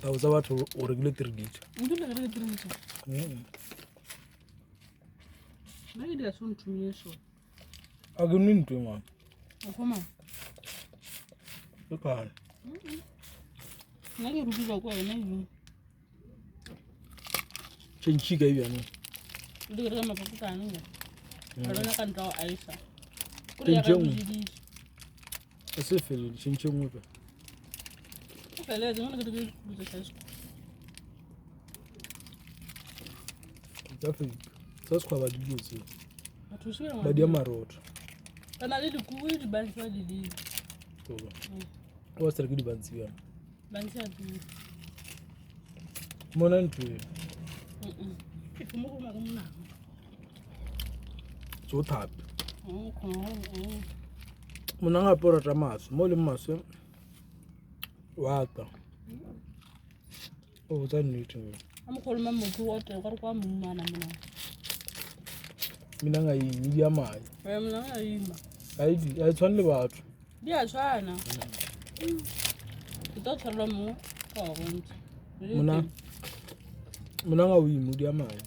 I was about to regulate it. You don't regulate it. Maybe that's one to me. So I don't need to, man. Come on. Okay. Now you do like what I know. Change chicken, you know. Do it on my pocket. I don't draw ice. It's a feeling, changing with it. Okay, let's go to the test. That's quite what you see. But But dear, my road. And I did a cool band for the What's the good band here? Bansia. Monantry. So tap. Munanga porata mass, mole mass. Water. Oh, that new to me. I'm calling Mamma to water. What one man? Minanga, medium eye. I told you about. Yeah, try now. The doctor more. Oh, Munanga, we medium eye.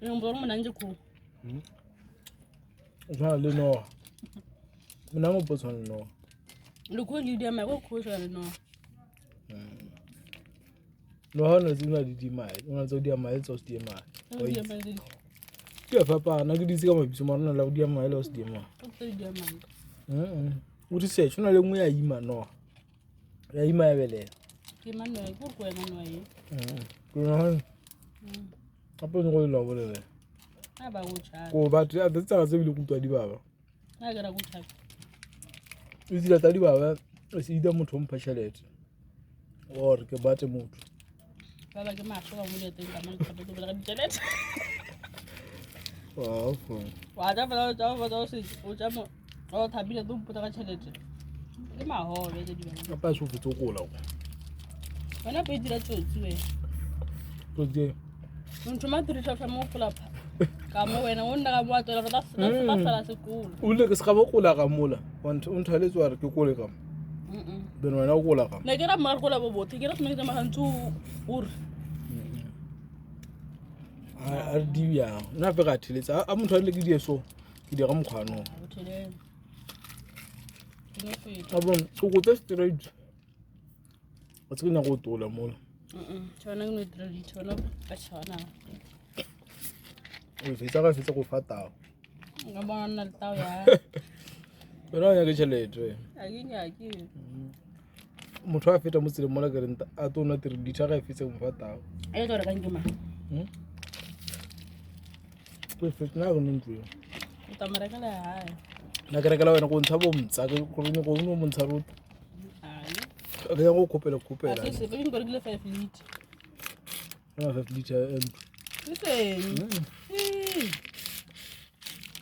Yung borong mananjo ko. Well, no. Munanga was on no. Look when you dear my work question no. No honor is not the my. One of dear miles of dear my. Yeah, Papa, and I could see my tomorrow and love dear my lost dear ma. What is it? Not a way I no. I my belly. Emmanuel, good way, Emmanuel. Upon all over there. How about which I Oh, but at the time, I look to Adibaba. got a good type. Is it Adibaba? I see them at home passionate or a butter mood. Well, like a match, I would think I'm going to get it. Oh, Whatever those which I'm all happy to do, but I said it. Give my whole ready. I pass with the cola. When I paid that to it, Today, when tomato is a more full up. Come when I wonder what that's a cool. Look, a scabola gamula. Want to tell us what to call it. Then when I go like they get a marble about to get up make them a hand to ur. I do, never got till it's. I'm trying to give you so. You don't know. I'm going to test the rage. What's going to go to the mall? Turning with the return of a shana. If it's a physical fat out. I'm on a tower. But I get you later. I give you. Motrafit was the Malagan. I don't know the guitar if it's a fat out. I got a ganjuma. Perfect now on you. Tamaragala. Nagaragala and Gontabums, I go to go no Montarut. They all couple of couple. I say, very good 5 feet. I have liter and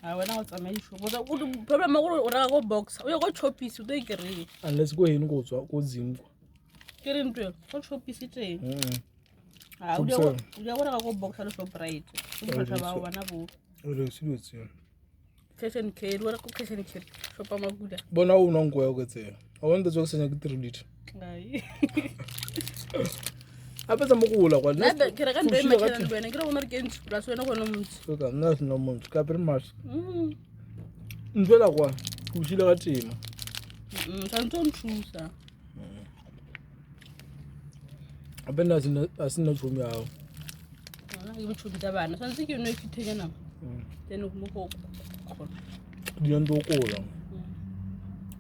I went out. I made sure. But I would problem or I go box. We got choppies to take it. And let's go in go to go zing. Get into it. What choppies it? I would go box out of bright. About 1 hour. Kitchen kid, what a kitchen kid. Shop on my good. But now, no go get there. I want the jokes and I get to read it. I bet I'm cool. What not the Kirakan when I go on against Braswena. So, nothing no months. Capital Mars. Well, who should have a team? Don't choose. I've been as in a from you. You should be the van. I think you know if you take them. Then we'll move. You don't go.